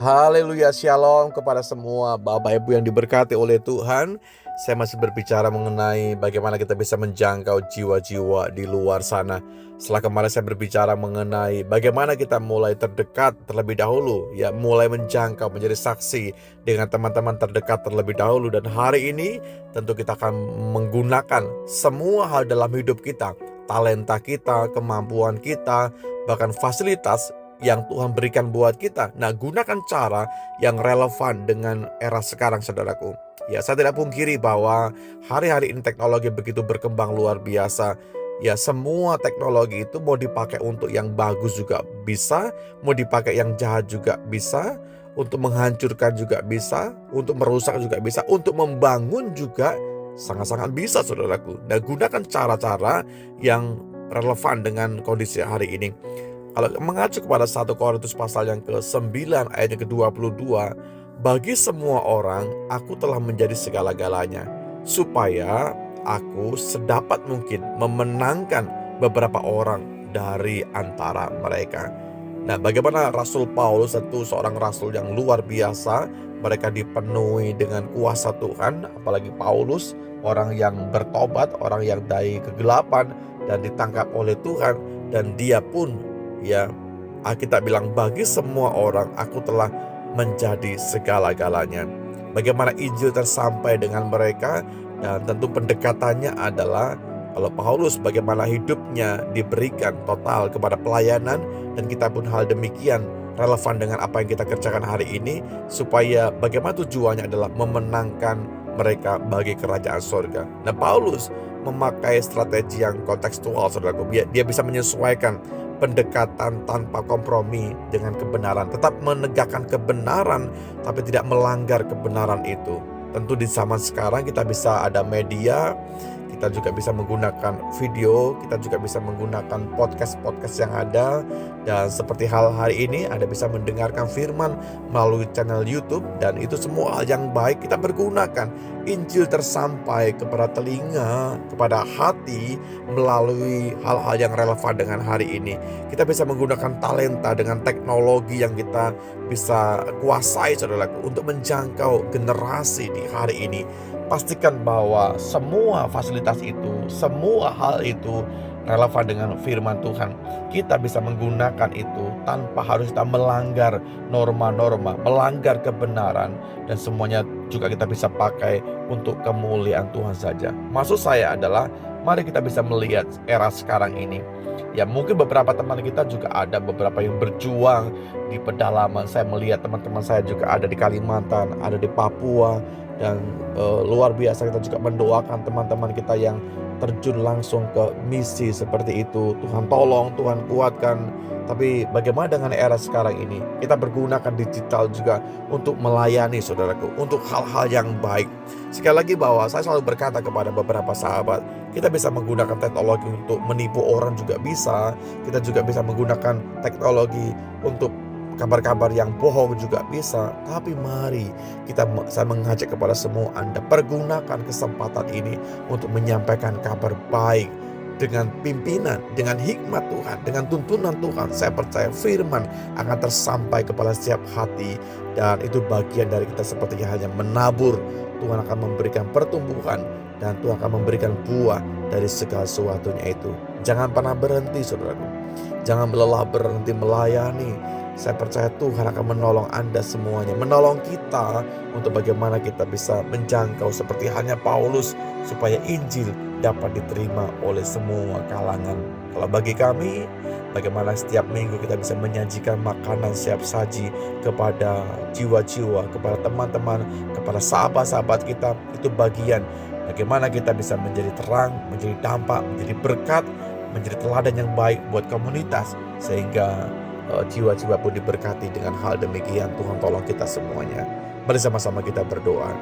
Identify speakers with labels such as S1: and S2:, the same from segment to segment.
S1: Haleluya, shalom kepada semua Bapak Ibu yang diberkati oleh Tuhan. Saya masih berbicara mengenai bagaimana kita bisa menjangkau jiwa-jiwa di luar sana. Setelah kemarin saya berbicara mengenai bagaimana kita mulai terdekat terlebih dahulu, ya mulai menjangkau menjadi saksi dengan teman-teman terdekat terlebih dahulu. Dan hari ini tentu kita akan menggunakan semua hal dalam hidup kita, talenta kita, kemampuan kita, bahkan fasilitas yang Tuhan berikan buat kita. Nah, gunakan cara yang relevan dengan era sekarang, saudaraku. Ya, saya tidak pungkiri bahwa hari-hari ini teknologi begitu berkembang luar biasa. Ya, semua teknologi itu mau dipakai untuk yang bagus juga bisa, mau dipakai yang jahat juga bisa, untuk menghancurkan juga bisa, untuk merusak juga bisa, untuk membangun juga sangat-sangat bisa, saudaraku. Dan gunakan cara-cara yang relevan dengan kondisi hari ini. Kalau mengacu kepada 1 Korintus pasal yang ke-9 ayat yang ke-22, bagi semua orang aku telah menjadi segala-galanya, supaya aku sedapat mungkin memenangkan beberapa orang dari antara mereka. Nah, bagaimana Rasul Paulus, tentu seorang rasul yang luar biasa. Mereka dipenuhi dengan kuasa Tuhan, apalagi Paulus, orang yang bertobat, orang yang dari kegelapan dan ditangkap oleh Tuhan. Dan dia pun, ya, Alkitab bilang bagi semua orang aku telah menjadi segala-galanya. Bagaimana Injil tersampai dengan mereka, dan tentu pendekatannya adalah kalau Paulus bagaimana hidupnya diberikan total kepada pelayanan, dan kita pun hal demikian relevan dengan apa yang kita kerjakan hari ini, supaya bagaimana tujuannya adalah memenangkan mereka bagi kerajaan sorga. Nah, Paulus memakai strategi yang kontekstual, saudaraku. Dia bisa menyesuaikan pendekatan tanpa kompromi dengan kebenaran, tetap menegakkan kebenaran tapi tidak melanggar kebenaran itu. Tentu di zaman sekarang kita bisa ada media, kita juga bisa menggunakan video, kita juga bisa menggunakan podcast-podcast yang ada. Dan seperti hal hari ini, Anda bisa mendengarkan firman melalui channel YouTube. Dan itu semua hal yang baik, kita bergunakan. Injil tersampai kepada telinga, kepada hati melalui hal-hal yang relevan dengan hari ini. Kita bisa menggunakan talenta dengan teknologi yang kita bisa kuasai, saudaraku, untuk menjangkau generasi di hari ini. Pastikan bahwa semua fasilitas itu, semua hal itu relevan dengan firman Tuhan. Kita bisa menggunakan itu tanpa harus kita melanggar norma-norma, melanggar kebenaran, dan semuanya juga kita bisa pakai untuk kemuliaan Tuhan saja. Maksud saya adalah mari kita bisa melihat era sekarang ini. Ya, mungkin beberapa teman kita juga ada beberapa yang berjuang di pedalaman. Saya melihat teman-teman saya juga ada di Kalimantan, ada di Papua. Dan luar biasa kita juga mendoakan teman-teman kita yang terjun langsung ke misi seperti itu. Tuhan tolong, Tuhan kuatkan. Tapi bagaimana dengan era sekarang ini? Kita menggunakan digital juga untuk melayani, saudaraku, untuk hal-hal yang baik. Sekali lagi bahwa saya selalu berkata kepada beberapa sahabat, kita bisa menggunakan teknologi untuk menipu orang juga bisa. Kita juga bisa menggunakan teknologi untuk kabar-kabar yang bohong juga bisa. Tapi mari saya mengajak kepada semua Anda, pergunakan kesempatan ini untuk menyampaikan kabar baik dengan pimpinan, dengan hikmat Tuhan, dengan tuntunan Tuhan. Saya percaya firman akan tersampai kepada setiap hati, dan itu bagian dari kita sepertinya hanya menabur. Tuhan akan memberikan pertumbuhan, dan Tuhan akan memberikan buah dari segala sesuatunya itu. Jangan pernah berhenti, saudaraku. Jangan lelah berhenti melayani. Saya percaya Tuhan akan menolong Anda semuanya, menolong kita untuk bagaimana kita bisa menjangkau seperti halnya Paulus, supaya Injil dapat diterima oleh semua kalangan. Kalau bagi kami, bagaimana setiap minggu kita bisa menyajikan makanan siap saji kepada jiwa-jiwa, kepada teman-teman, kepada sahabat-sahabat kita, itu bagian bagaimana kita bisa menjadi terang, menjadi dampak, menjadi berkat, menjadi teladan yang baik buat komunitas, sehingga jiwa-jiwa pun diberkati dengan hal demikian. Tuhan tolong kita semuanya. Mari sama-sama kita berdoa.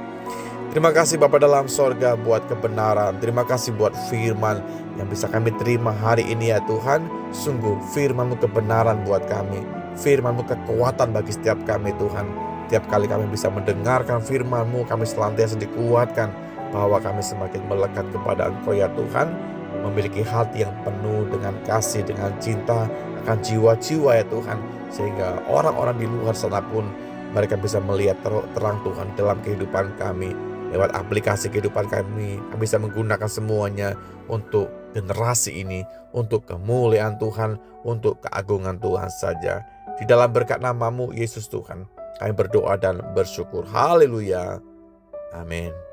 S1: Terima kasih Bapa dalam sorga buat kebenaran. Terima kasih buat firman yang bisa kami terima hari ini, ya Tuhan. Sungguh firman-Mu kebenaran buat kami. Firman-Mu kekuatan bagi setiap kami, Tuhan. Tiap kali kami bisa mendengarkan firman-Mu, kami selantiasa dikuatkan bahwa kami semakin melekat kepada Engkau, ya Tuhan. Memiliki hati yang penuh dengan kasih, dengan cinta akan jiwa-jiwa, ya Tuhan. Sehingga orang-orang di luar sana pun mereka bisa melihat terang Tuhan dalam kehidupan kami. Lewat aplikasi kehidupan kami bisa menggunakan semuanya untuk generasi ini, untuk kemuliaan Tuhan, untuk keagungan Tuhan saja. Di dalam berkat nama-Mu Yesus Tuhan, kami berdoa dan bersyukur. Haleluya. Amin.